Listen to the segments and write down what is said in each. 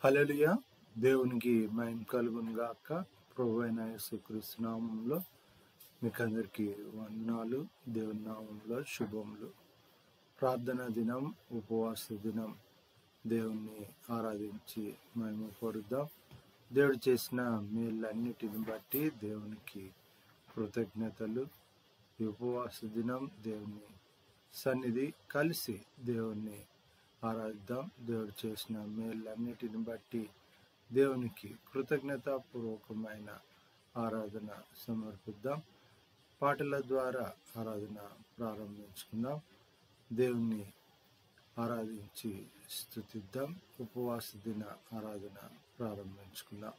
హల్లెలూయా. దేవునికి మహిమ కలుగును గాక. ప్రభువైన యేసుక్రీస్తు నామములో మీకందరికీ వందనాలు. దేవుని నామములో శుభములు. ప్రార్థనా దినం, ఉపవాస దినం దేవుణ్ణి ఆరాధించి మహిమ పరుద్దాం. దేవుడు చేసిన మేళ్ళన్నిటిని బట్టి దేవునికి కృతజ్ఞతలు. ఈ ఉపవాస దినం దేవుని సన్నిధి కలిసి దేవుణ్ణి ఆరాధిద్దాం. దేవుడు చేసిన మేళ్ళన్నిటిని బట్టి దేవునికి కృతజ్ఞతాపూర్వకమైన ఆరాధన సమర్పిద్దాం. పాటల ద్వారా ఆరాధన ప్రారంభించుకుందాం. దేవుణ్ణి ఆరాధించి స్తుతిద్దాం. ఉపవాస దిన ఆరాధన ప్రారంభించుకుందాం.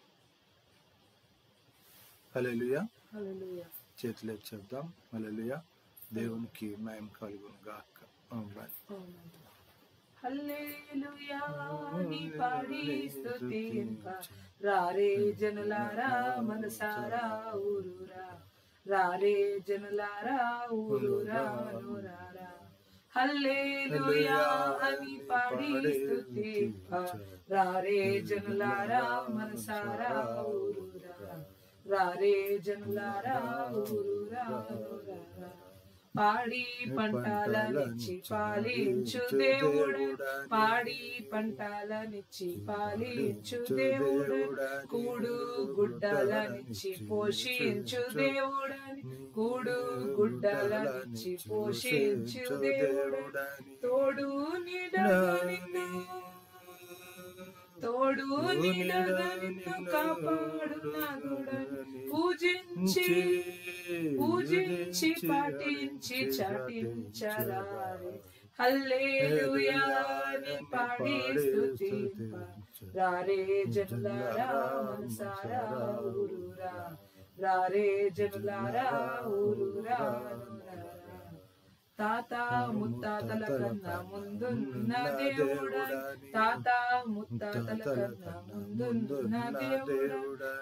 హల్లెలూయా. చేతులు చెప్దాం. హల్లెలూయా. దేవునికి మహిమ కలుగును గాక. ఆమేన్. హల్లెలూయా నీ పాడి స్తుతింప రారే జనులారా మనసారా ఊరురా, రారే జనులారా ఊరురా నూరారా. హల్లెలూయా అని పాడి స్తుతింప రారే జనులారా మనసారా ఊరురా, రారే జనులారా ఊరురా నూరారా. పాడి పంటలనిచ్చి పాలించు దేవుడు, పాడి పంటలనిచ్చి పాలించు దేవుడు, కూడు గుడ్డలనిచ్చి పోషించు దేవుడని, కూడు గుడ్డలనిచ్చి పోషించు దేవుడు, తోడు నీడగా నిన్ను, తోడు నీడగా నిన్ను కాపాడు నాగుడని పూజించి పూజించి పాటించి చాటించరారే. హల్లెలూయా ని పాడి స్తుతింప రారే జనులారా మనసారా ఊరురా, రారే జనులారా ఊరురా నూరారా. తాత ముత్తాతల కన్నా ముందున్న దేవుడని, తాత ముత్తాతల కన్నా ముందున్న దేవుడని,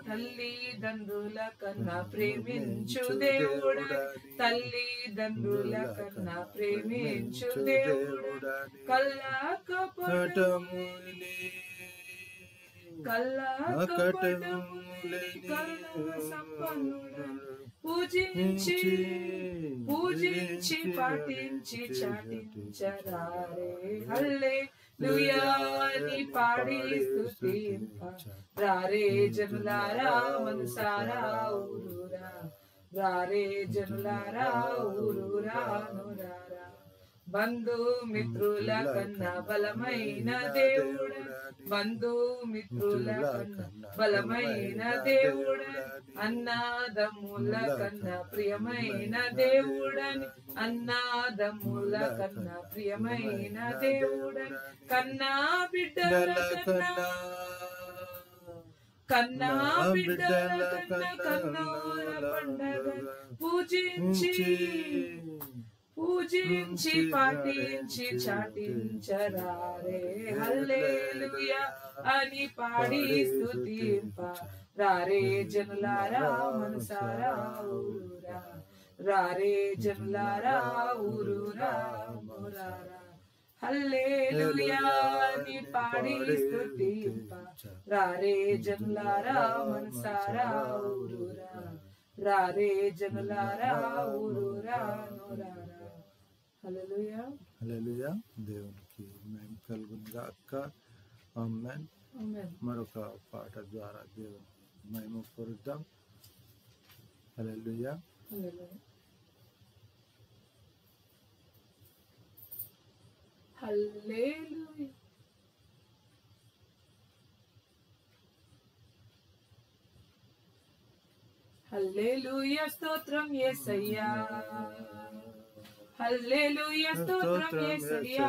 తల్లిదండ్రుల కన్నా ప్రేమించు దేవుడని, తల్లిదండ్రుల కన్నా ప్రేమించు దేవుడని, కల్లా కపటముని కల్లా కపటముని కరుణ సంపన్నుడని పూజించి పూజించి పాటించి చాటించరారే. హల్లెలూయా ని పాడి స్తుతింప రారే జనులారా మనసారా ఊరురా, రారే జనులారా ఊరురా నూరారా. బంధు మిత్రుల కన్నా బలమైన దేవుడు, బంధు మిత్రుల కన్నా బలమైన దేవుడు, అన్నాదమ్ముల కన్నా ప్రియమైన దేవుడని, అన్నాదమ్ముల కన్నా ప్రియమైన దేవుడని, కన్నా బిడ్డల కన్నా కన్నా బిడ్డల కన్నా కన్నోర పండగ పూజించి పూజించి పాటించి చాటించరారే. హల్లెలూయా అని పాడి స్తుతింప రారే జనులారా మనసారా ఊరురా, రారే జనులారా ఊరురా నూరారా. హల్లెలూయా అని పాడి స్తుతింప రారే జనులారా మనసారా ఊరురా, రారే జనులారా ఊరురా నూరారా. హల్లెలూయా. హల్లెలూయా. దేవునికి మహిమ కలుగును గాక. ఆమేన్. మరొక పాట ద్వారా దేవుని మహిమ పొందుదాం. హల్లెలూయా. హల్లెలూయా. హల్లెలూయా స్తోత్రం యేసయ్యా, హల్లెలూయా స్తోత్రం యేసయ్యా,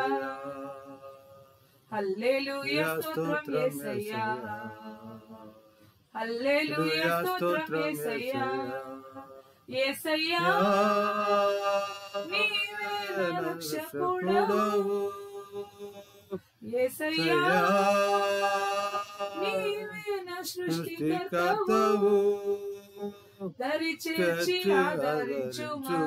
హల్లెలూయా స్తోత్రం యేసయ్యా, హల్లెలూయా స్తోత్రం యేసయ్యా. యేసయ్యా నీవే నా రక్షకుడవు, యేసయ్యా నీవే నా సృష్టికర్తవు, దరి చేర్చి ఆదరించుమా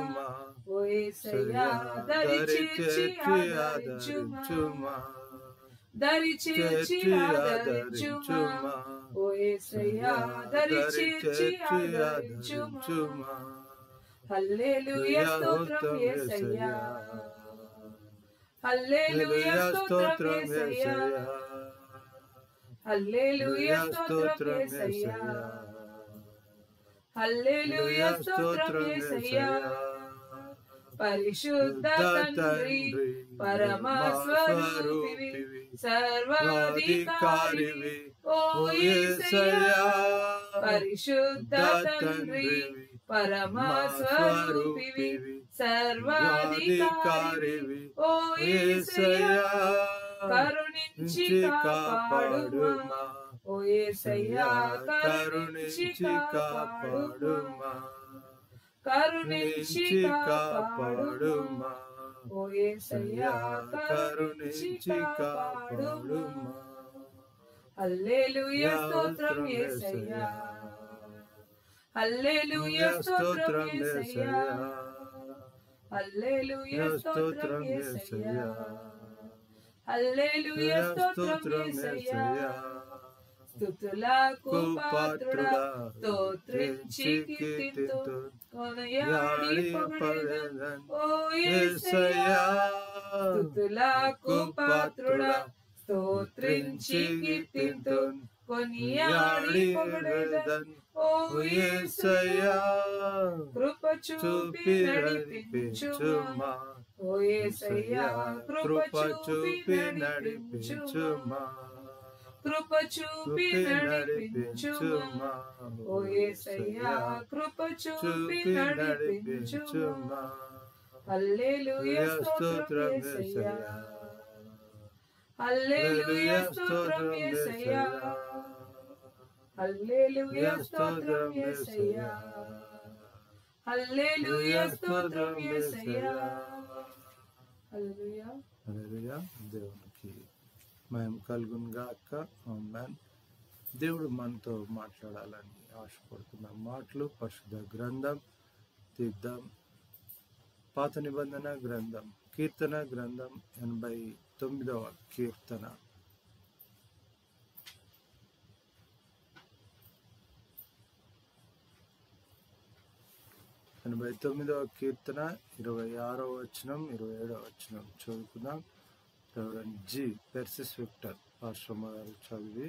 ఓ యేసయ్యా, దరి చేర్చి ఆదరించుమా, దరి చేర్చి ఆదరించుమా ఓ యేసయ్యా దరి చేర్చి ఆదరించుమా హల్లెలూయా స్తోత్రం యేసయ్యా హల్లెలూయా స్తోత్రం యేసయ్యా హల్లెలూయా స్తోత్రం యేసయ్యా హల్లెలూయా స్తోత్రం యేసయ్యా పరిశుద్ధ తండ్రి పరమ స్వరూపివి సర్వాధికారివి ఓ యేసయ్యా పరిశుద్ధ తండ్రి పరమ స్వరూపివి సర్వాధికారివి ఓ యేసయ్యా కరుణించి కాపాడుమా ఓ యేసయ్యా కరుణించి కాపాడుమా కరుణించి కాపాడుమా ఓ యేసయ్యా కరుణించి కాపాడుమా హల్లెలూయా స్తోత్రం యేసయ్యా హల్లెలూయా స్తోత్రం యేసయ్యా హల్లెలూయా స్తోత్రం యేసయ్యా హల్లెలూయా స్తోత్రం యేసయ్యా స్తుతులకు పాత్రుడా స్తోత్రించి కీర్తింతు కొనియాడి పొగడెదన్ ఓ యేసయ్యా స్తుతులకు పాత్రుడా స్తోత్రించి కీర్తింతు కొనియాడి పొగడెదన్ ఓ యేసయ్యా కృప చూపి నడిపించుమా ఓ యేసయ్యా కృప చూపి నడిపించుమా కృప చూపి నడిపించుమా ఓ యేసయ్యా కృప చూపి నడిపించుమా హల్లెలూయా స్తోత్రం యేసయ్యా హల్లెలూయా స్తోత్రం యేసయ్యా హల్లెలూయా స్తోత్రం యేసయ్యా హల్లెలూయా స్తోత్రం యేసయ్యా హల్లెలూయా హల్లెలూయా దేవునికి మహిమ కలుగును గాక ఆమేన్. దేవుడు మనతో మాట్లాడాలని ఆశపడుతున్న మాటలు పరిశుద్ధ గ్రంథం తీద్దాం. పాత నిబంధన గ్రంథం కీర్తన గ్రంథం 89వ కీర్తన 89వ కీర్తన 26వ వచనం 27వ వచనం చదువుకుందాం. రెవరెండ్ జి పెర్సిస్ విక్టర్ ఆశ్రమ గారు చదివి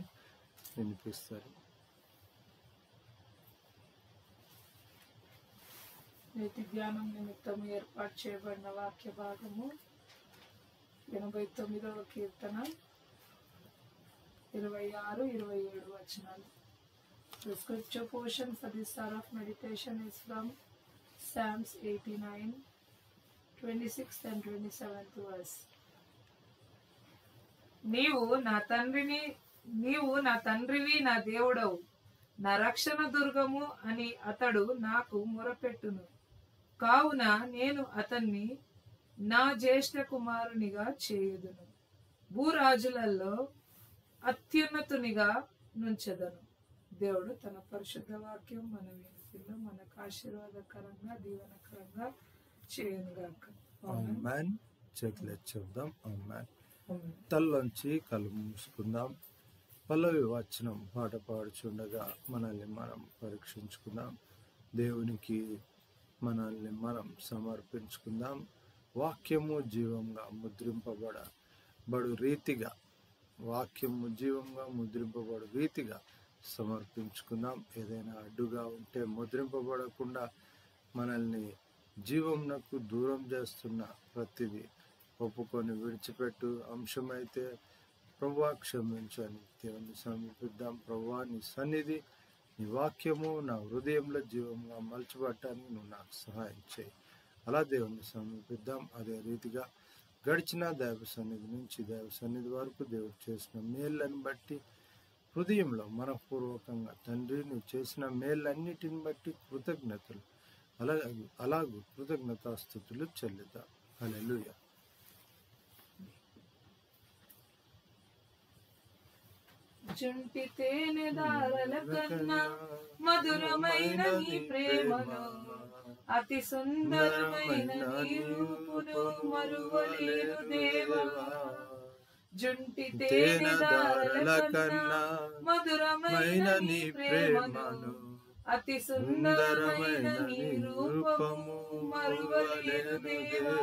వినిపిస్తారు. నేటి ధ్యానం నిమిత్తం ఏర్పాటు చేయబడిన వాక్య భాగము 89వ కీర్తన 26-27 వచనాలు. The scripture portion for this hour of meditation is from Psalms 89, 26th and 27th verse. నీవు నా తండ్రివి నా దేవుడవు, నా రక్షణ దుర్గము అని అతడు నాకు మొరపెట్టును. కావున నేను అతన్ని నా జ్యేష్ఠ కుమారునిగా చేయుదును, భూరాజులలో అత్యున్నతునిగా నుంచెదను. దేవుడు తన పరిశుద్ధ వాక్యం మన వినికిడిలో మనకు ఆశీర్వాదకరంగా దీవెనకరంగా చేయనుగాక. ఆమేన్. చేతులెత్తి చెప్దాం ఆమేన్. తల్లోంచి కళ్ళు మూసుకుందాం. పల్లవి వచనం పాట పాడుచుండగా మనల్ని మనం పరీక్షించుకుందాం. దేవునికి మనల్ని మనం సమర్పించుకుందాం. వాక్యము జీవంగా ముద్రింపబడు రీతిగా సమర్పించుకుందాం. ఏదైనా అడ్డుగా ఉంటే ముద్రింపబడకుండా మనల్ని జీవంనకు దూరం చేస్తున్న ప్రతిదీ ఒప్పుకొని విడిచిపెట్టు అంశమైతే ప్రభువా క్షమించని దేవుని సమర్పిద్దాం. ప్రభువా నీ సన్నిధి నీ వాక్యము నా హృదయంలో జీవంగా మలచబడటానికి నువ్వు నాకు సహాయం చేయి. అలా దేవుని సమర్పిద్దాం. అదే రీతిగా గడిచిన దైవ సన్నిధి నుంచి దైవ సన్నిధి వరకు దేవుడు చేసిన మేళ్ళని బట్టి హృదయంలో మనపూర్వకంగా తండ్రి నువ్వు చేసిన మేళ్ళన్నిటిని బట్టి కృతజ్ఞతలు అలాగూ కృతజ్ఞతాస్తుతులు చెల్లిద్దాం. హల్లెలూయా. జుంటి తేనె దారల కన్నా మధురమైన నీ ప్రేమను, అతి సుందరమైన నీ రూపును మరువలేను దేవా. జుంటి తేనెదారల కన్నా మధురమైన నీ ప్రేమను అతి సుందరమైన నీ రూపము మరువలేను దేవా.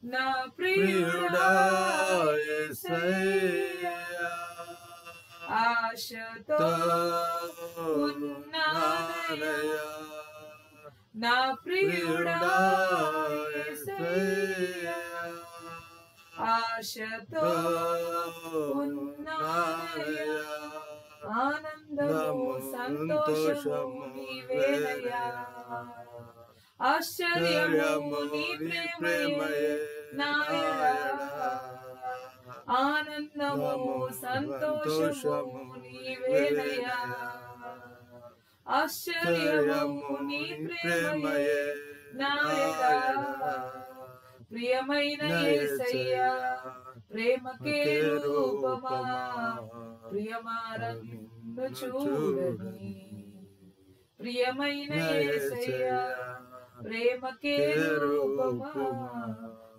నా ప్రియుడా యేసయ్యా, ఆశతో ఉన్నానయ్యా. నా ప్రియుడా యేసయ్యా, ఆశతో ఉన్నానయ్యా. ఆనందము సంతోషము నీవేనయ్యా. ఆశ్చర్యము నీ ప్రేమయే నా ఎడల. ఆనందము సంతోషము నీవేనయ్యా. ఆశ్చర్యము నీ ప్రేమయే నా ఎడల. ప్రియమైన యేసయ్యా, ప్రేమకే రూపమా, ప్రియమార నిన్ను చూడని. ప్రియమైన యేసయ్యా, ప్రేమకే రూపమా,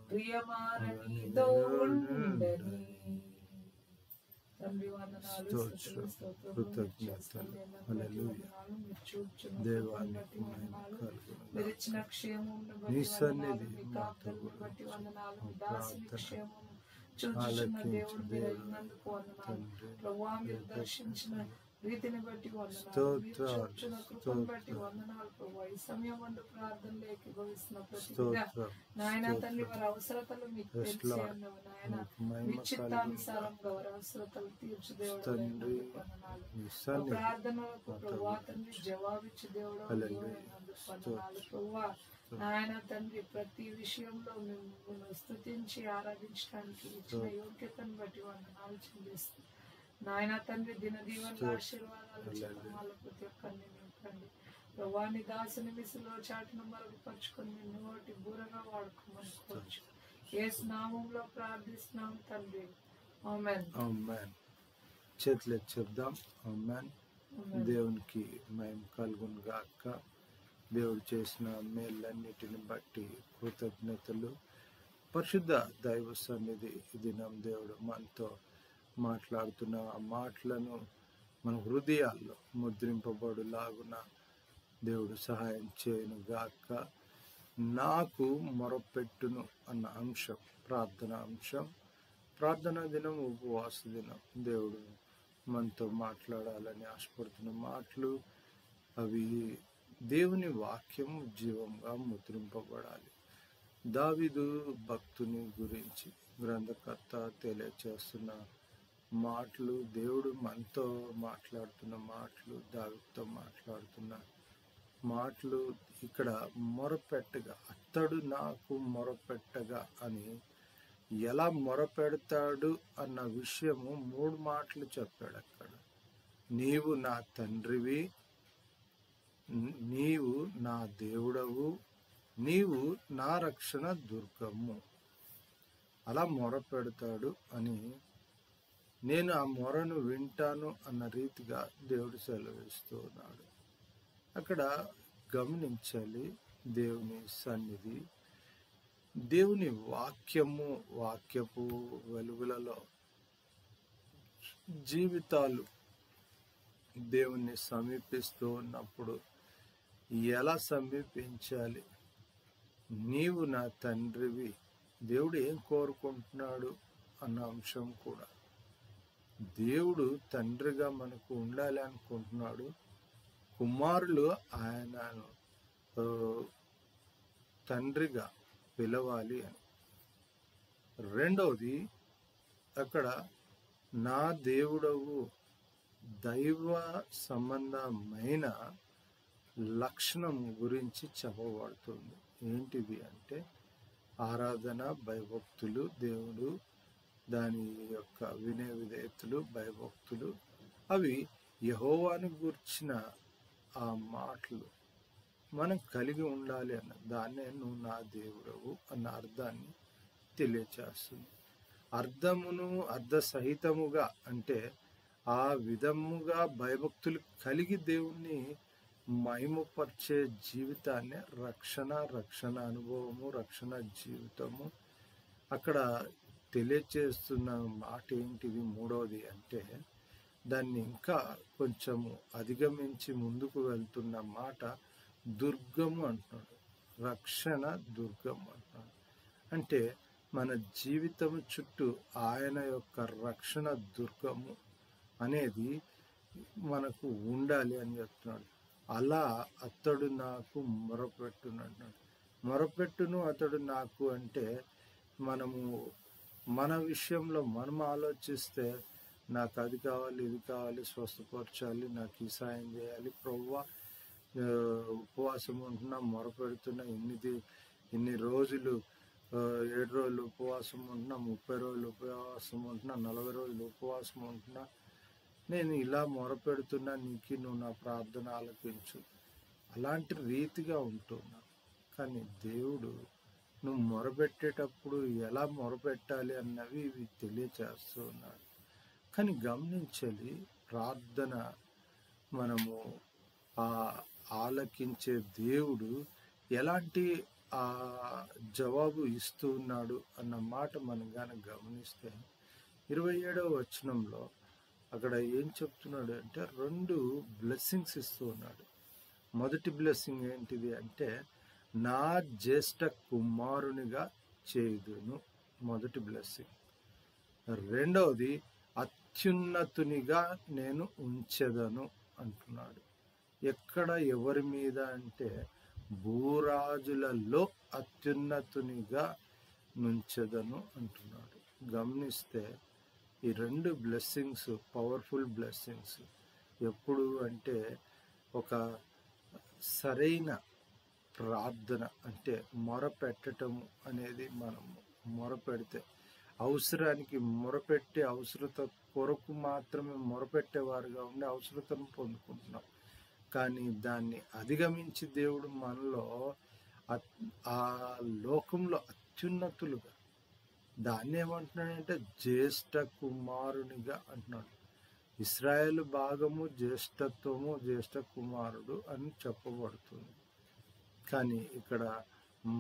ప్రియమార నీతో ఉండని. తండ్రి వందనాలు, స్తుతులు, స్తోత్రములు, కృతజ్ఞతలు. హల్లెలూయా. దేవానికి మహిమ కలుగును. మీరు ఇచ్చిన క్షేమమును నీ బట్టి సన్నిధి వందనాలు, మీ మాతో కాపుదలను బట్టి వందనాలు, మీ దాసుని ప్రార్థన క్షేమము చూచుచున్న ఆలకించు దేవుడు మీరు దేవా. అయినందుకు వందనాలు. తండ్రి, ప్రభువా, మీరు దర్శించిన రీతిని బట్టి వందనాలు, మీరు స్తోత్రాలు, చూపుచున్న కృపను బట్టి స్తోత్రాలు. వందనాలు. ప్రభువా, ఈ సమయం అందు ప్రార్థనలు ఏకీభవిస్తున్న ప్రతి బిడ్డ స్తోత్రం, నాయన తండ్రి, స్తోత్రం. వారి అవసరతలు మీకు Yes, తెలిసే Lord. ఉన్నవి నాయన. నీకు మహిమ మీ కలుగును. చిత్తానుసారంగా వారి అవసరతలు తీర్చు దేవుడు తండ్రి, అయినందుకు వందనాలు. నీ మా సన్నిధి ప్రార్థనలకు మాతో ప్రభువా తండ్రి జవాబిచ్చు దేవుడు హల్లెలూయా. అయినందుకు వందనాలు. ప్రభువా నాయన తండ్రి, ప్రతి విషయంలో మిమ్మల్ని స్తుతించి ఆరాధించడానికి ఇచ్చిన యోగ్యతను బట్టి వందనాలు చెల్లిస్తూ నాయన తండ్రి, దిన దీవెనల ఆశీర్వాదాలు చిత్తమాల ప్రతి ఒక్కరిని నింపండి. ప్రభువా, నీ దాసుని విసులో చాటును మరుగుపరుచుకొని నిన్ను ఒకటి బూరగా వాడుకోమని కోరుచు. యేసు నామములో ప్రార్థిస్తున్నాం తండ్రి, ఆమేన్. ఆమేన్. చేతులు చెప్దాం. ఆమేన్. దేవునికి మహిమ కలుగును గాక. దేవుడు చేసిన మేళ్ళన్నిటిని బట్టి కృతజ్ఞతలు. పరిశుద్ధ దైవ సన్నిధి ఈ దినం దేవుడు మనతో మాట్లాడుతున్న ఆ మాటలను మన హృదయాల్లో ముద్రింపబడులాగున దేవుడు సహాయం చేయను గాక. నాకు మొరపెట్టును అన్న అంశం ప్రార్థన అంశం. ప్రార్థనా దినం, ఉపవాస దినం. దేవుడు మనతో మాట్లాడాలని ఆశపడుతున్న మాటలు అవి దేవుని వాక్యం జీవంగా ముద్రింపబడాలి. దావీదు భక్తుని గురించి గ్రంథకర్త తెలియచేస్తున్న మాటలు, దేవుడు మనతో మాట్లాడుతున్న మాటలు, దావీదుతో మాట్లాడుతున్న మాటలు. ఇక్కడ మొరపెట్టగా, అతడు నాకు మొరపెట్టగా అని ఎలా మొరపెడతాడు అన్న విషయము 3 మాటలు చెప్పాడు అక్కడ. నీవు నా తండ్రివి, నీవు నా దేవుడవు, నీవు నా రక్షణ దుర్గము. అలా మొరపెడతాడు అని, నేను ఆ మొరను వింటాను అన్న రీతిగా దేవుడు సెలవిస్తూ ఉన్నాడు. అక్కడ గమనించాలి, దేవుని సన్నిధి, దేవుని వాక్యపు వెలుగులలో జీవితాలు దేవుణ్ణి సమీపిస్తూ ఉన్నప్పుడు ఎలా సమీపించాలి? నీవు నా తండ్రివి. దేవుడు ఏం కోరుకుంటున్నాడు అన్న అంశం కూడా. దేవుడు తండ్రిగా మనకు ఉండాలి అనుకుంటున్నాడు. కుమారులు ఆయనను తండ్రిగా పిలవాలి అని. రెండవది, అక్కడ నా దేవుడవు, దైవ సంబంధమైన లక్షణం గురించి చెప్పబడుతుంది. ఏంటిది అంటే ఆరాధన, భయభక్తులు. దేవుడు దాని యొక్క వినయ విధేయతలు, భయభక్తులు, అవి యెహోవాను గూర్చిన ఆ మాటలు మనం కలిగి ఉండాలి అన్న దాన్నే నువ్వు నా దేవుడవు అన్న అర్థాన్ని తెలియచేస్తుంది. అర్థమును అర్థసహితముగా అంటే ఆ విధముగా భయభక్తులు కలిగి దేవుణ్ణి మహిమపరిచే జీవితాన్ని రక్షణ అనుభవము, రక్షణ జీవితము. అక్కడ తెలియచేస్తున్న మాట ఏంటిది మూడవది అంటే, దాన్ని ఇంకా కొంచెము అధిగమించి ముందుకు వెళ్తున్న మాట దుర్గము అంటున్నాడు. రక్షణ దుర్గం అంటున్నాడు. అంటే మన జీవితం చుట్టూ ఆయన యొక్క రక్షణ దుర్గము అనేది మనకు ఉండాలి అని చెప్తున్నాడు. అలా అతడు నాకు మొరపెట్టునన్నాడు. మొరపెట్టును అతడు నాకు అంటే, మనము మన విషయంలో మనం ఆలోచిస్తే, నాకు అది కావాలి, ఇది కావాలి, స్వస్థపరచాలి, నాకు ఈ సాయం చేయాలి ప్రభువా, ఉపవాసం ఉంటున్నా, మొరపెడుతున్నా, ఇన్ని రోజులు 7 రోజులు ఉపవాసం ఉంటున్నా, 30 రోజులు ఉపవాసం ఉంటున్నా, 40 రోజులు ఉపవాసం ఉంటున్నా, నేను ఇలా మొరపెడుతున్నా, నువ్వు నా ప్రార్థన ఆలకించు, అలాంటి రీతిగా ఉంటున్నా. కానీ దేవుడు నువ్వు మొరపెట్టేటప్పుడు ఎలా మొరపెట్టాలి అన్నవి ఇవి తెలియచేస్తూ ఉన్నాడు. కానీ గమనించాలి, ప్రార్థన మనము ఆలకించే దేవుడు ఎలాంటి జవాబు ఇస్తూ ఉన్నాడు అన్న మాట మనం కానీ గమనిస్తే, 27వ వచనంలో అక్కడ ఏం చెప్తున్నాడు అంటే 2 బ్లెస్సింగ్స్ ఇస్తూ ఉన్నాడు. మొదటి బ్లెస్సింగ్ ఏంటిది అంటే, నా జ్యేష్ఠ కుమారునిగా చేయుదును, మొదటి బ్లెస్సింగ్. రెండవది, అత్యున్నతునిగా నేను ఉంచెదను అంటున్నాడు. ఎక్కడ, ఎవరి మీద అంటే, భూరాజులలో అత్యున్నతునిగా నుంచెదను అంటున్నాడు. గమనిస్తే ఈ 2 బ్లెస్సింగ్స్ పవర్ఫుల్ బ్లెస్సింగ్స్. ఎప్పుడు అంటే, ఒక సరైన ప్రార్థన అంటే మొరపెట్టటము అనేది, మనం మొరపెడితే అవసరానికి మొరపెట్టి అవసరత కొరకు మాత్రమే మొరపెట్టేవారుగా ఉండి అవసరతను పొందుకుంటున్నాం. కానీ దాన్ని అధిగమించి దేవుడు మనలో ఆ లోకంలో అత్యున్నతులుగా, దాన్ని ఏమంటున్నాడంటే జ్యేష్ఠ కుమారునిగా అంటున్నాడు. ఇశ్రాయేలు భాగము జ్యేష్ఠత్వము, జ్యేష్ఠ కుమారుడు అని చెప్పబడుతుంది. కానీ ఇక్కడ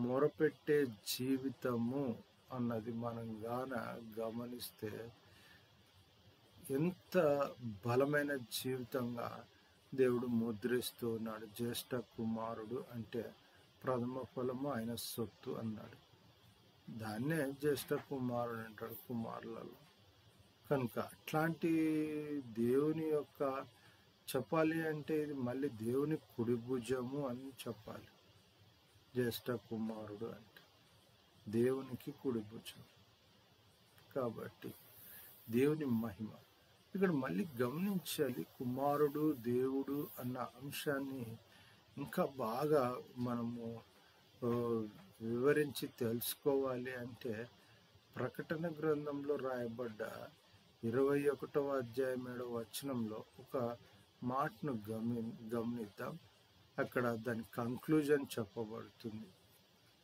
మొరపెట్టే జీవితము అన్నది మనం గమనిస్తే ఎంత బలమైన జీవితంగా దేవుడు ముద్రిస్తూ ఉన్నాడు. జ్యేష్ఠ కుమారుడు అంటే ప్రథమ ఫలము ఆయన సొత్తు అన్నాడు. దాన్నే జ్యేష్ఠ కుమారుడు అంటాడు కుమారులలో. కనుక అట్లాంటి దేవుని యొక్క చెప్పాలి అంటే, ఇది మళ్ళీ దేవుని కుడి భుజము అని చెప్పాలి. జ్యేష్ఠ కుమారుడు అంటే దేవునికి కుడి భుజం. కాబట్టి దేవుని మహిమ ఇక్కడ మళ్ళీ గమనించాలి. కుమారుడు దేవుడు అన్న అంశాన్ని ఇంకా బాగా మనము వివరించి తెలుసుకోవాలి అంటే, ప్రకటన గ్రంథంలో రాయబడ్డ 21వ అధ్యాయం 7వ వచనంలో ఒక మాటను గమనిద్దాం. అక్కడ దాని కంక్లూజన్ చెప్పబడుతుంది.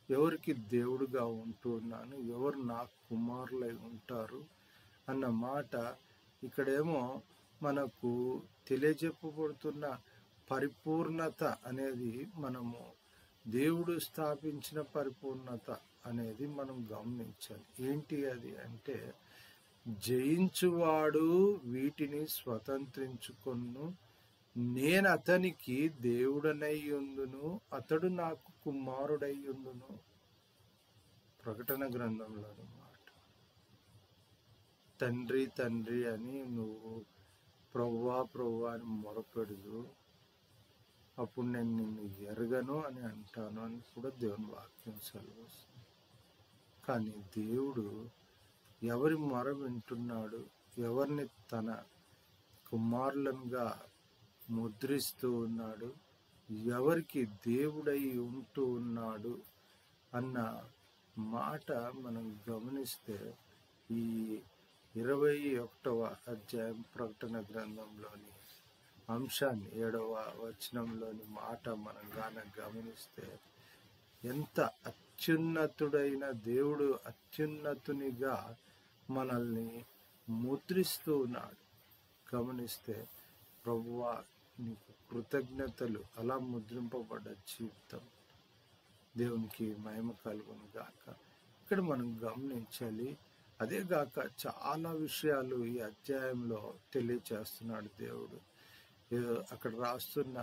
ఎవరికి దేవుడుగా ఉంటున్నాను, ఎవరు నా కుమారులై ఉంటారు అన్న మాట ఇక్కడేమో మనకు తెలియజెప్పబడుతున్న పరిపూర్ణత అనేది, మనము దేవుడు స్థాపించిన పరిపూర్ణత అనేది మనం గమనించాలి. ఏంటి అది అంటే, జయించువాడు వీటిని స్వతంత్రించుకొను, నేను అతనికి దేవుడనై ఉందును, అతడు నాకు కుమారుడై ఉండును. ప్రకటన గ్రంథంలోని మాట. తండ్రి తండ్రి అని నువ్వు ప్రభువా ప్రభువా అని మొరపెడదు, అప్పుడు నేను నిన్ను ఎరగను అని అంటాను అని కూడా దేవుని వాక్యం సెలవుస్తుంది. కానీ దేవుడు ఎవరి మొర వింటున్నాడు, ఎవరిని తన కుమారులనుగా ముద్రిస్తూ ఉన్నాడు, ఎవరికి దేవుడై ఉంటూ ఉన్నాడు అన్న మాట మనం గమనిస్తే, ఈ 21వ అధ్యాయం ప్రకటన గ్రంథంలోని అంశాన్ని 7వ వచనంలోని మాట మనం గమనిస్తే, ఎంత అత్యున్నతుడైన దేవుడు అత్యున్నతునిగా మనల్ని ముద్రిస్తూ ఉన్నాడు. గమనిస్తే, ప్రభువా నీకు కృతజ్ఞతలు, అలా ముద్రింపబడ్డ జీవితం. దేవునికి మహిమ కలుగును గాక. ఇక్కడ మనం గమనించాలి, అదేగాక చాలా విషయాలు ఈ అధ్యాయంలో తెలియచేస్తున్నాడు దేవుడు. అక్కడ రాస్తున్న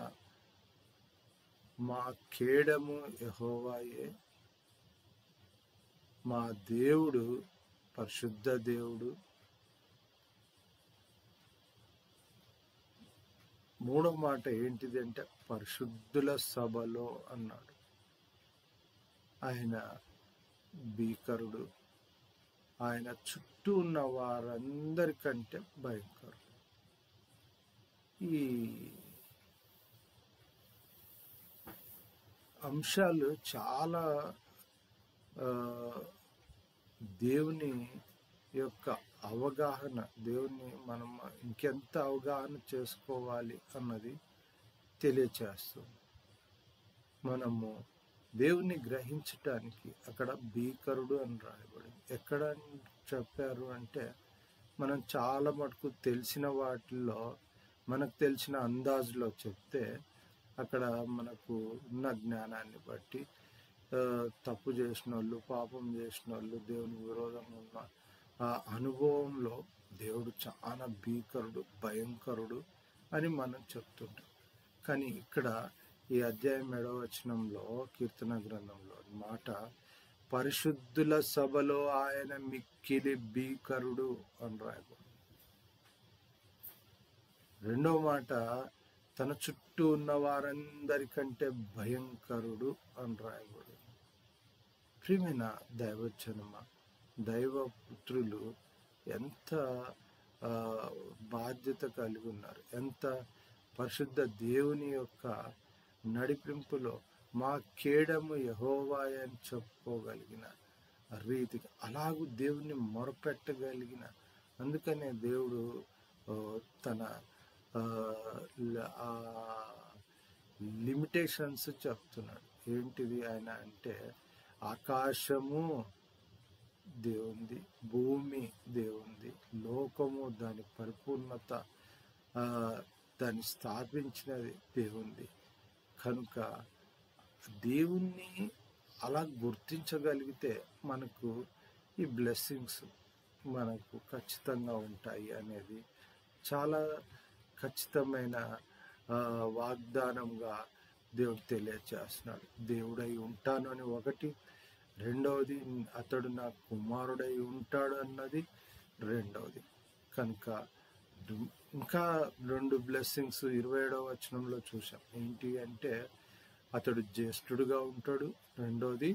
మా కేడము యెహోవాయే, మా దేవుడు పరిశుద్ధ దేవుడు. మూడో మాట ఏంటిది అంటే పరిశుద్ధుల సభలో అన్నాడు. ఆయన భీకరుడు, ఆయన చుట్టూ ఉన్న వారందరికంటే భయంకరుడు. ఈ అంశాలు చాలా దేవుని యొక్క అవగాహన, దేవుని మనం ఇంకెంత అవగాహన చేసుకోవాలి అన్నది తెలియచేస్తుంది. మనము దేవుని గ్రహించటానికి అక్కడ భీకరుడు అని రాయబడింది. ఎక్కడ చెప్పారు అంటే మనం చాలా మటుకు తెలిసిన వాటిల్లో మనకు తెలిసిన అందాజులో చెప్తే అక్కడ మనకు ఉన్న జ్ఞానాన్ని బట్టి తప్పు చేసిన వాళ్ళు, పాపం చేసిన వాళ్ళు, దేవుని విరోధంగా ఉన్న ఆ అనుభవంలో దేవుడు చాలా భీకరుడు, భయంకరుడు అని మనం చెప్తుంటాం. కానీ ఇక్కడ ఈ అధ్యాయం 7వ వచనంలో కీర్తన గ్రంథంలో మాట పరిశుద్ధుల సభలో ఆయన మిక్కిలి భీకరుడు అని రాయబడింది. రెండవ మాట తన చుట్టూ ఉన్న వారందరికంటే భయంకరుడు అని రాయబడింది. ప్రియమైన దైవజనమ, దైవపుత్రులు ఎంత బాధ్యత కలిగి ఉన్నారు, ఎంత పరిశుద్ధ దేవుని యొక్క నడిపింపులో మా కేడము యెహోవాయే అని చెప్పుకోగలిగిన రీతిగా అలాగూ దేవుని మొరపెట్టగలిగిన, అందుకనే దేవుడు తన లిమిటేషన్స్ చెప్తున్నాడు. ఏంటిది ఆయన అంటే ఆకాశము దేవుంది, భూమి దేవుంది, లోకము దాని పరిపూర్ణత దాన్ని స్థాపించినది దేవుంది. కనుక దేవుణ్ణి అలా గుర్తించగలిగితే మనకు ఈ బ్లెస్సింగ్స్ మనకు ఖచ్చితంగా ఉంటాయి అనేది చాలా ఖచ్చితమైన వాగ్దానంగా దేవుడు తెలియచేస్తున్నాడు. దేవుడై ఉంటాను అని ఒకటి, రెండవది అతడు నా కుమారుడై ఉంటాడు అన్నది రెండవది. కనుక ఇంకా 2 బ్లెస్సింగ్స్ 27వ వచనంలో చూసాం. ఏంటి అంటే అతడు జ్యేష్ఠుడుగా ఉంటాడు, రెండవది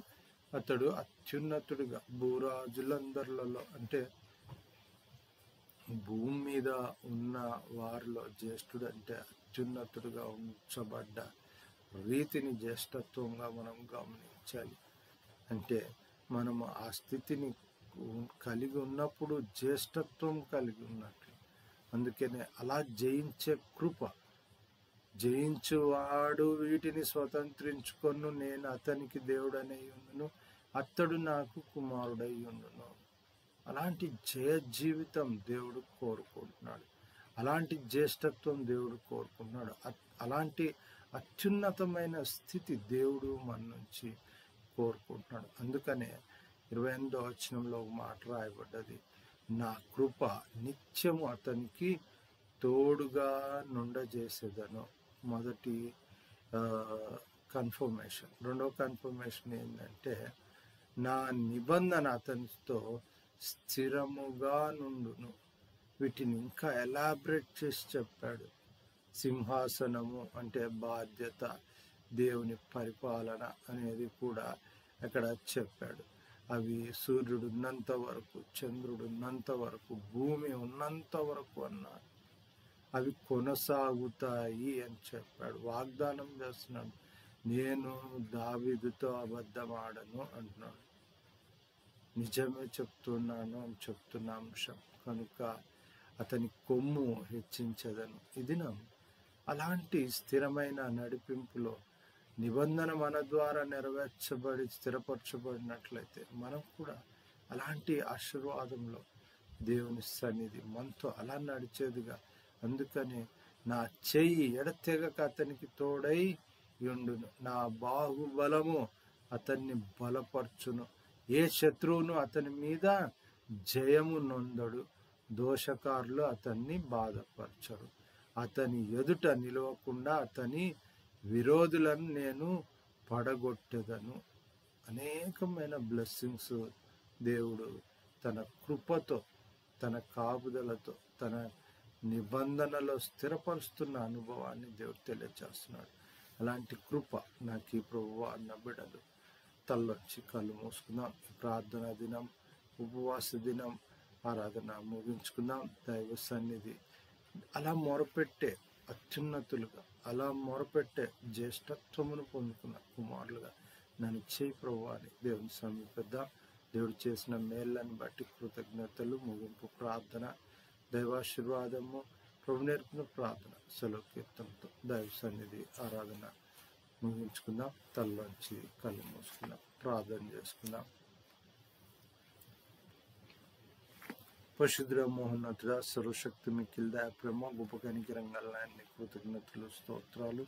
అతడు అత్యున్నతుడుగా భూరాజులందరిలో అంటే భూమి మీద ఉన్న వారిలో జ్యేష్ఠుడు అంటే అత్యున్నతుడుగా ఉంచబడ్డ రీతిని జ్యేష్ఠత్వంగా మనం గమనించాలి. అంటే మనము ఆ స్థితిని కలిగి ఉన్నప్పుడు జ్యేష్ఠత్వం కలిగి ఉన్నట్లు. అందుకనే అలా జయించే కృప, జయించువాడు వీటిని స్వతంత్రించుకొను, నేను అతనికి దేవుడనై ఉండును, అతడు నాకు కుమారుడై ఉండును. అలాంటి జయ జీవితం దేవుడు కోరుకుంటున్నాడు, అలాంటి జ్యేష్ఠత్వం దేవుడు కోరుకుంటున్నాడు, అలాంటి అత్యున్నతమైన స్థితి దేవుడు మన నుంచి కోరుకుంటున్నాడు. అందుకనే 28వ వచనంలో మాట రాయబడ్డది, నా కృప నిత్యము అతనికి తోడుగా నుండజేసేదను. మొదటి కన్ఫర్మేషన్. రెండవ కన్ఫర్మేషన్ ఏంటంటే నా నిబంధన అతనితో స్థిరముగా నుండును. వీటిని ఇంకా ఎలాబరేట్ చేసి చెప్పాడు. సింహాసనము అంటే బాధ్యత, దేవుని పరిపాలన అనేది కూడా అక్కడ చెప్పాడు. అవి సూర్యుడు ఉన్నంత వరకు, చంద్రుడు ఉన్నంత వరకు, భూమి ఉన్నంత వరకు అన్నాడు. అవి కొనసాగుతాయి అని చెప్పాడు. వాగ్దానం చేస్తున్నాడు, నేను దావీదుతో అబద్ధం ఆడను అంటున్నాడు. నిజమే చెప్తున్నాను అని చెప్తున్న అంశం. కనుక అతని కొమ్ము హెచ్చించదను. ఇది అలాంటి స్థిరమైన నడిపింపులో నిబంధన మన ద్వారా నెరవేర్చబడి స్థిరపరచబడినట్లయితే మనం కూడా అలాంటి ఆశీర్వాదంలో దేవుని సన్నిధి మనతో అలా నడిచేదిగా. అందుకని నా చెయ్యి ఎడతెగక అతనికి తోడై ఉండును, నా బాహుబలము అతన్ని బలపరచును, ఏ శత్రువును అతని మీద జయము నొందడు, దోషకారులు అతన్ని బాధపరచరు. అతని ఎదుట నిలవకుండా అతని విరోధులను నేను పడగొట్టెదను. అనేకమైన బ్లెస్సింగ్స్ దేవుడు తన కృపతో, తన కాపుదలతో, తన నిబంధనలో స్థిరపరుస్తున్న అనుభవాన్ని దేవుడు తెలియజేస్తున్నాడు. అలాంటి కృప నాకు ఈ ప్రభువా అన్న బిడ్డలు తల్లొచ్చి కళ్ళు మూసుకుందాం. ప్రార్థనా దినం, ఉపవాస దినం, ఆరాధన ముగించుకుందాం. దైవ సన్నిధి అలా మొరపెట్టే అత్యున్నతులుగా, అలా మొరపెట్టే జ్యేష్ఠత్వమును పొందుకున్న కుమారులుగా నన్ను చేయి ప్రభువా అని దేవుని సమీపిద్దాం. దేవుడు చేసిన మేళ్ళని బట్టి కృతజ్ఞతలు. ముగింపు ప్రార్థన, దైవాశీర్వాదము, ప్రభు నేర్పిన ప్రార్థన, సెలవు కీర్తనతో దైవ సన్నిధి ఆరాధన ముగించుకుందాం. తల్లోంచి కళ్ళు మూసుకుందాం, ప్రార్థన చేసుకుందాం. పరిశుద్ధ మోహోన్నతుడా, సర్వశక్తి మిక్కిలి దయ ప్రేమ గొప్ప కనికరంగాన్ని కృతజ్ఞతలు స్తోత్రాలు.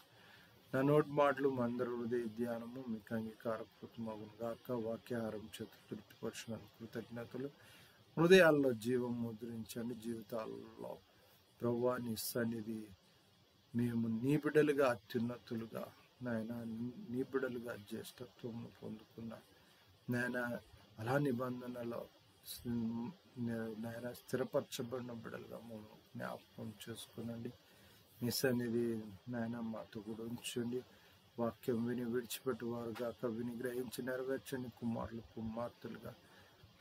నా నోటి మాటలు మందరు హృదయ ధ్యానము మీకు అంగీకారకృతమగును గాక. వాక్యాహారం చేత తృప్తిపరచడానికి కృతజ్ఞతలు. హృదయాల్లో జీవం ముద్రించండి. జీవితాల్లో ప్రభువా నీ సన్నిధి మేము నీ బిడ్డలుగా అత్యున్నతులుగా నాయన, నీ బిడ్డలుగా జ్యేష్ఠత్వం పొందుకున్న నాయన, అలా నిబంధనలో నాయన స్థిరపరచబడిన బిడ్డలుగా మేము జ్ఞాపకం చేసుకునండి. నీ సన్నిధి నాయన మాతో కూడా ఉంచండి. వాక్యం విని విడిచిపెట్టువారు గాక, విని గ్రహించి నెరవేర్చండి. కుమారులు కుమార్తెలుగా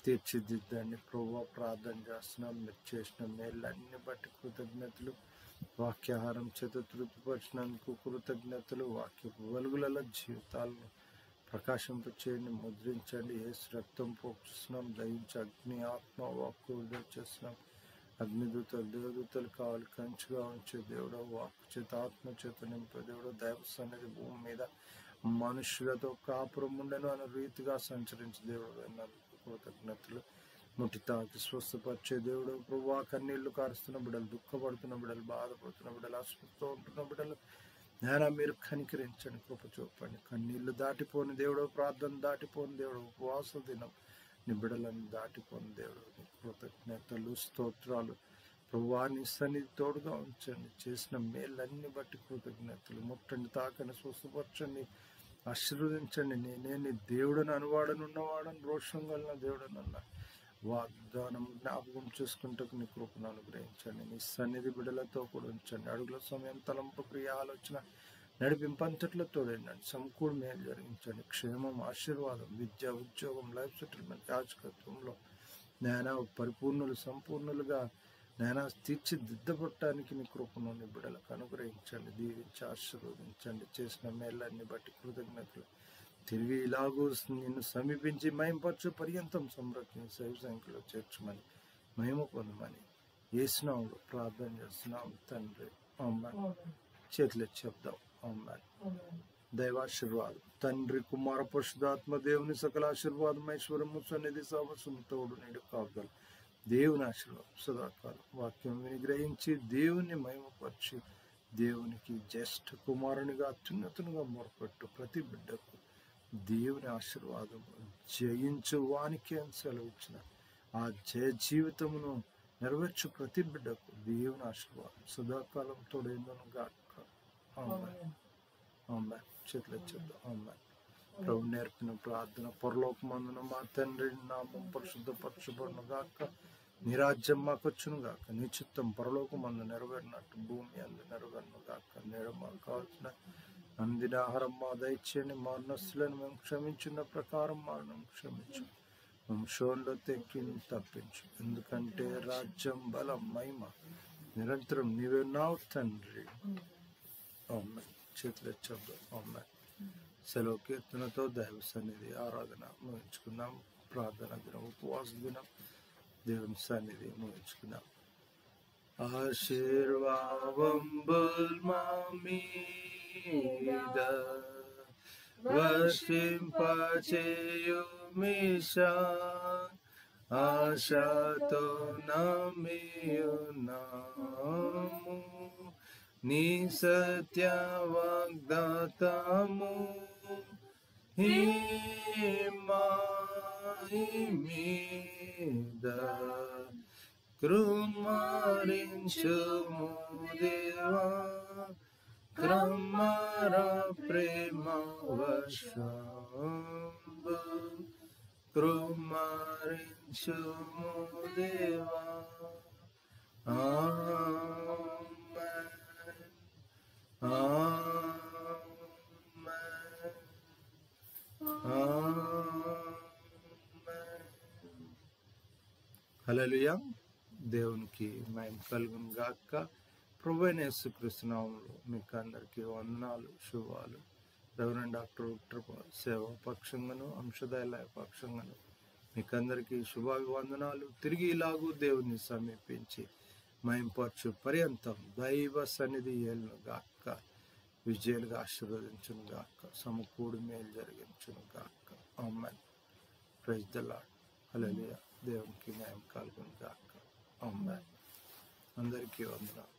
తీర్చిదిద్దండి. ప్రభువా ప్రార్థన చేస్తున్నాం. మీరు చేసిన మేళ్ళన్ని బట్టి కృతజ్ఞతలు. వాక్యాహారం చేత తృప్తిపరిచినందుకు కృతజ్ఞతలు. వాక్యపు వెలుగులలో జీవితాలను ప్రకాశింపచేయండి, ముద్రించండి. యేసు రక్తం పోస్తున్నాం. దయించి అగ్ని, ఆత్మ, వాక్కు విడుదల చేస్తున్నాం. అగ్నిదూతలు, దేవదూతలు కావాలి కంచుగా ఉంచే దేవుడు, వాక్కు చేత ఆత్మ చేత నింపే దేవుడు, దైవ సన్నిధి భూమి మీద మనుషులతో కాపురం ఉండను అనే రీతిగా సంచరించే దేవుడు అన్నందుకు కృతజ్ఞతలు. ముట్టి తాకి స్వస్థపరిచే దేవుడు, ప్రభువా కన్నీళ్లు కారుస్తున్న బిడ్డలు, దుఃఖపడుతున్న బిడ్డలు, బాధపడుతున్న బిడ్డలు, అస్వస్థతో ఉంటున్న బిడ్డలు నాయన మీరు కనికరించండి, కృప చూపండి. కన్నీళ్లు దాటిపోని దేవుడు, ప్రార్థన దాటిపోని దేవుడు, ఉపవాస దినం నీ బిడ్డలను దాటిపోని దేవుడు, కృతజ్ఞతలు స్తోత్రాలు. ప్రభువా నీ సన్నిధి తోడుగా ఉంచండి. చేసిన మేళ్ళన్ని బట్టి కృతజ్ఞతలు. ముట్టండి, తాకండి, స్వస్థపరచండి, ఆశీర్వదించండి. నేనే నీ దేవుడని అనువాడనున్నవాడని, రోషం కలిగిన దేవుడనన్నా వాగ్దానం జ్ఞాపకం చేసుకుంటూ నీ కృపను అనుగ్రహించండి. నీ సన్నిధి బిడ్డలతో కూడా ఉంచండి. అడుగుల సమయం, తలంపు, క్రియ, ఆలోచన, నడిపింపంతట్లో తోడైందండి. సమకూడి మేలు జరిగించండి. క్షేమం, ఆశీర్వాదం, విద్య, ఉద్యోగం, లైఫ్ సెటిల్మెంట్, యాజకత్వంలో నాయన పరిపూర్ణులు, సంపూర్ణులుగా నాయన తీర్చిదిద్దబట్టడానికి నీ కృపను నీ బిడ్డలకు అనుగ్రహించండి. దీవించి ఆశీర్వదించండి. చేసిన మేళ్ళన్ని బట్టి కృతజ్ఞతలు. తిరిగి ఇలాగూ నిన్ను సమీపించి మహింపరచు పర్యంతం సంరక్షించి సైవ సంఖ్యలో చేర్చమని, మహిమ పొందమని యేసునామములో ప్రార్థన చేస్తున్నాం తండ్రి. ఆమేన్. చేతులు చెప్దాం. ఆమేన్. దైవాశీర్వాదం తండ్రి, కుమార, పరిశుద్ధాత్మ దేవుని సకల ఆశీర్వాదం, ఐశ్వర్యము, సన్నిధి, సహవాసము తోడు నేడు కాగలరు. దేవుని ఆశీర్వాదం సదాకాలం. వాక్యం విని గ్రహించి దేవుని మహిమపరిచి దేవునికి జ్యేష్ఠ కుమారునిగా అత్యున్నతునిగా మొరపెట్టు ప్రతి బిడ్డకు దేవుని ఆశీర్వాదం జయించు వానికి అని సెలవిచ్చిన ఆ జయ జీవితమును నెరవేర్చు ప్రతి బిడ్డకు దేవుని ఆశీర్వాదం సదాకాలం తోడైందును గాక. ఆమేన్. ఆమేన్. చేతులు చెప్దాం. ఆమేన్. ప్రభు నేర్పిన ప్రార్థన, పరలోకమందున మా తండ్రి నామం పరిశుద్ధపరచబడును గాక, నీ రాజ్యం మాకు వచ్చును గాక, నీ చిత్తం పరలోకమందు నెరవేరినట్టు భూమి అందు నెరవేరును గాక. నేడు మాకు కావాల్సిన అందిన ఆహారం మా దయచేయండి. మా నస్సులను మేము క్షమించిన ప్రకారం మనం క్షమించు. వంశంలో తెక్కిని తప్పించు. ఎందుకంటే రాజ్యం, బలం, మహిమ నిరంతరం నీవే నావు తండ్రి. ఆమేన్. చేతులు చెప్దాం. ఆమేన్. సెలవు కీర్తనతో దైవ సన్నిధి ఆరాధన ముగించుకుందాం. ప్రార్థన దినం, ఉపవాస దినం, దేవుని సన్నిధి ముగించుకుందాం. ఆశీర్వాదంబుల్ మా మీద వర్షింపచేయుమిషా, ఆశతో నమ్మియున్నాము నీ సత్య వాగ్దాతము. మీద కృమరించుము దేవా క్రమర ప్రేమ వర్షంబు కృమరించుము దేవా ఆమేన్ హల్లెలూయా. దేవునికి మహిమ కలుగును గాక. ప్రభువైన యేసుక్రీస్తు నామములో మీకు అందరికీ వందనాలు, శుభాలు. రెవరెండ్ డాక్టర్ విక్టర్ పాల్ సేవా పక్షంగాను, అంశదాయ పక్షంగాను మీకు అందరికీ శుభాభివందనాలు. తిరిగి ఇలాగూ దేవుని సమీపించి మహింపరచు పర్యంతం దైవ సన్నిధి ఏలును గాక, విజయాలుగా ఆశీర్వదించును గాక, సమకూడు మేలు జరిగించును గాక. ఆమేన్. Praise the Lord. హల్లెలూయా. దేవునికి మహిమ కలుగును గాక. ఆమేన్. అందరికీ వందనాలు.